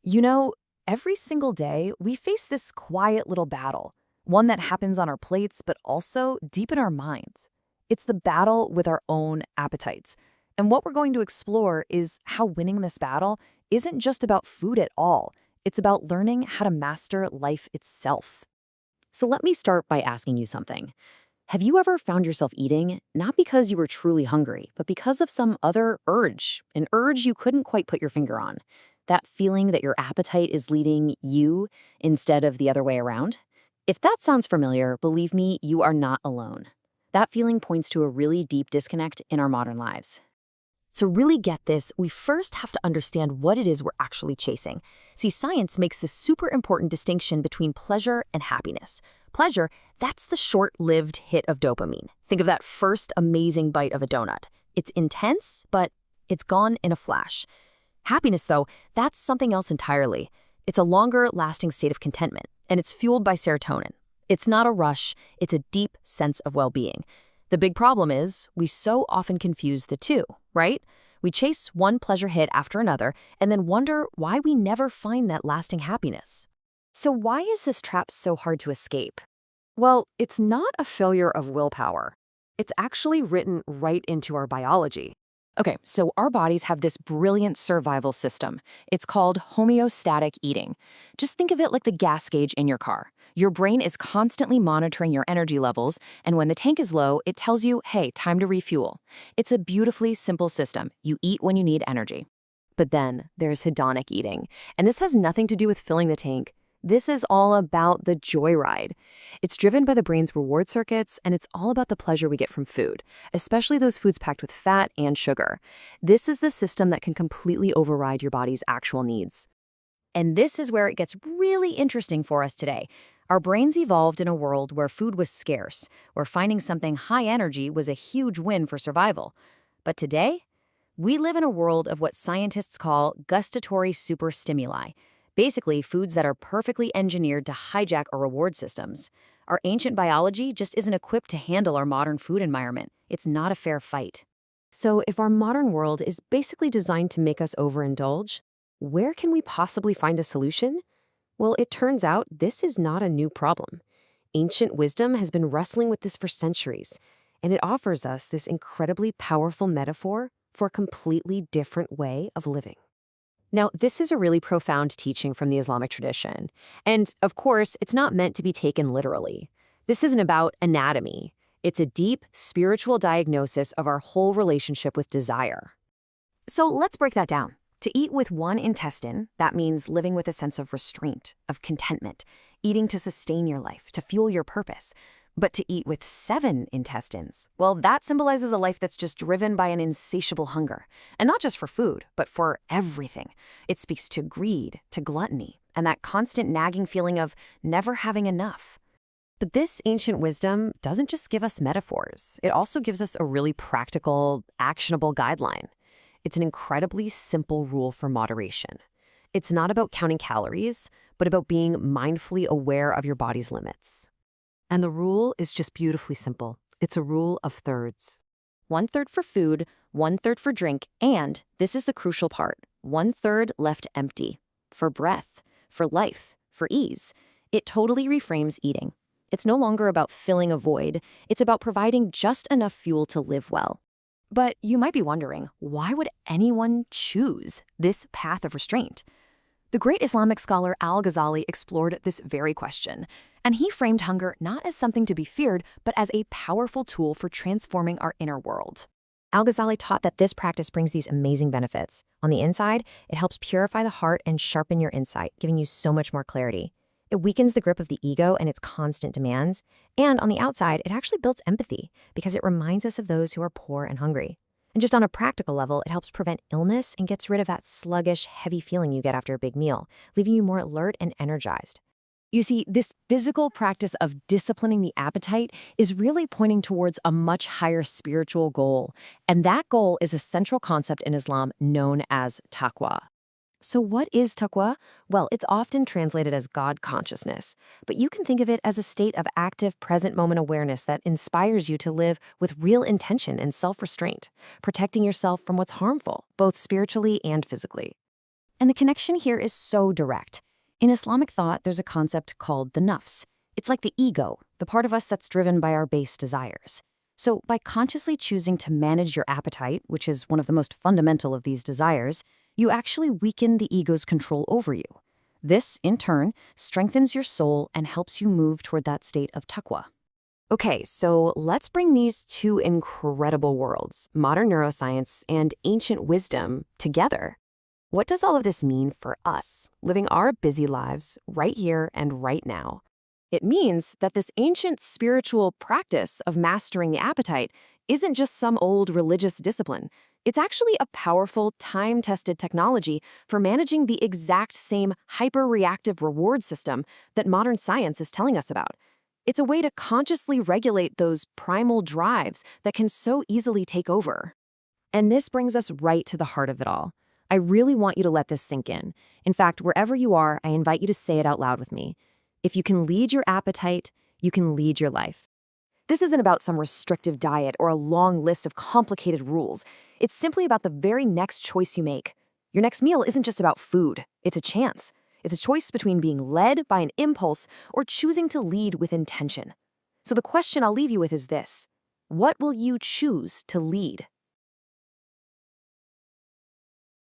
You know, every single day we face this quiet little battle, one that happens on our plates but also deep in our minds. It's the battle with our own appetites. And what we're going to explore is how winning this battle isn't just about food at all. It's about learning how to master life itself. So let me start by asking you something. Have you ever found yourself eating not because you were truly hungry, but because of some other urge, an urge you couldn't quite put your finger on? That feeling that your appetite is leading you instead of the other way around? If that sounds familiar, believe me, you are not alone. That feeling points to a really deep disconnect in our modern lives. To really get this, we first have to understand what it is we're actually chasing. See, science makes this super important distinction between pleasure and happiness. Pleasure, that's the short-lived hit of dopamine. Think of that first amazing bite of a donut. It's intense, but it's gone in a flash. Happiness, though, that's something else entirely. It's a longer-lasting state of contentment, and it's fueled by serotonin. It's not a rush, it's a deep sense of well-being. The big problem is we so often confuse the two, right? We chase one pleasure hit after another and then wonder why we never find that lasting happiness. So why is this trap so hard to escape? Well, it's not a failure of willpower. It's actually written right into our biology. Okay, so our bodies have this brilliant survival system. It's called homeostatic eating. Just think of it like the gas gauge in your car. Your brain is constantly monitoring your energy levels, and when the tank is low, it tells you, hey, time to refuel. It's a beautifully simple system. You eat when you need energy. But then there's hedonic eating, and this has nothing to do with filling the tank. This is all about the joyride. It's driven by the brain's reward circuits, and it's all about the pleasure we get from food, especially those foods packed with fat and sugar. This is the system that can completely override your body's actual needs. And this is where it gets really interesting for us today. Our brains evolved in a world where food was scarce, where finding something high energy was a huge win for survival. But today, we live in a world of what scientists call gustatory superstimuli. Basically, foods that are perfectly engineered to hijack our reward systems. Our ancient biology just isn't equipped to handle our modern food environment. It's not a fair fight. So if our modern world is basically designed to make us overindulge, where can we possibly find a solution? Well, it turns out this is not a new problem. Ancient wisdom has been wrestling with this for centuries, and it offers us this incredibly powerful metaphor for a completely different way of living. Now, this is a really profound teaching from the Islamic tradition. And, of course, it's not meant to be taken literally. This isn't about anatomy. It's a deep, spiritual diagnosis of our whole relationship with desire. So let's break that down. To eat with one intestine, that means living with a sense of restraint, of contentment, eating to sustain your life, to fuel your purpose. But to eat with 7 intestines, well, that symbolizes a life that's just driven by an insatiable hunger. And not just for food, but for everything. It speaks to greed, to gluttony, and that constant nagging feeling of never having enough. But this ancient wisdom doesn't just give us metaphors. It also gives us a really practical, actionable guideline. It's an incredibly simple rule for moderation. It's not about counting calories, but about being mindfully aware of your body's limits. And the rule is just beautifully simple. It's a rule of thirds. 1/3 for food, 1/3 for drink, and, this is the crucial part, 1/3 left empty. For breath, for life, for ease. It totally reframes eating. It's no longer about filling a void. It's about providing just enough fuel to live well. But you might be wondering, why would anyone choose this path of restraint? The great Islamic scholar Al-Ghazali explored this very question, and he framed hunger not as something to be feared, but as a powerful tool for transforming our inner world. Al-Ghazali taught that this practice brings these amazing benefits. On the inside, it helps purify the heart and sharpen your insight, giving you so much more clarity. It weakens the grip of the ego and its constant demands. And on the outside, it actually builds empathy because it reminds us of those who are poor and hungry. And just on a practical level, it helps prevent illness and gets rid of that sluggish, heavy feeling you get after a big meal, leaving you more alert and energized. You see, this physical practice of disciplining the appetite is really pointing towards a much higher spiritual goal. And that goal is a central concept in Islam known as taqwa. So what is taqwa? Well, it's often translated as God consciousness, but you can think of it as a state of active present moment awareness that inspires you to live with real intention and self-restraint, protecting yourself from what's harmful, both spiritually and physically. And the connection here is so direct. In Islamic thought, there's a concept called the nafs. It's like the ego, the part of us that's driven by our base desires. So by consciously choosing to manage your appetite, which is one of the most fundamental of these desires, you actually weaken the ego's control over you. This, in turn, strengthens your soul and helps you move toward that state of taqwa. Okay, so let's bring these two incredible worlds, modern neuroscience and ancient wisdom, together. What does all of this mean for us, living our busy lives right here and right now? It means that this ancient spiritual practice of mastering the appetite isn't just some old religious discipline. It's actually a powerful, time-tested technology for managing the exact same hyper-reactive reward system that modern science is telling us about. It's a way to consciously regulate those primal drives that can so easily take over. And this brings us right to the heart of it all. I really want you to let this sink in. In fact, wherever you are, I invite you to say it out loud with me. If you can lead your appetite, you can lead your life. This isn't about some restrictive diet or a long list of complicated rules. It's simply about the very next choice you make. Your next meal isn't just about food. It's a chance. It's a choice between being led by an impulse or choosing to lead with intention. So the question I'll leave you with is this: what will you choose to lead?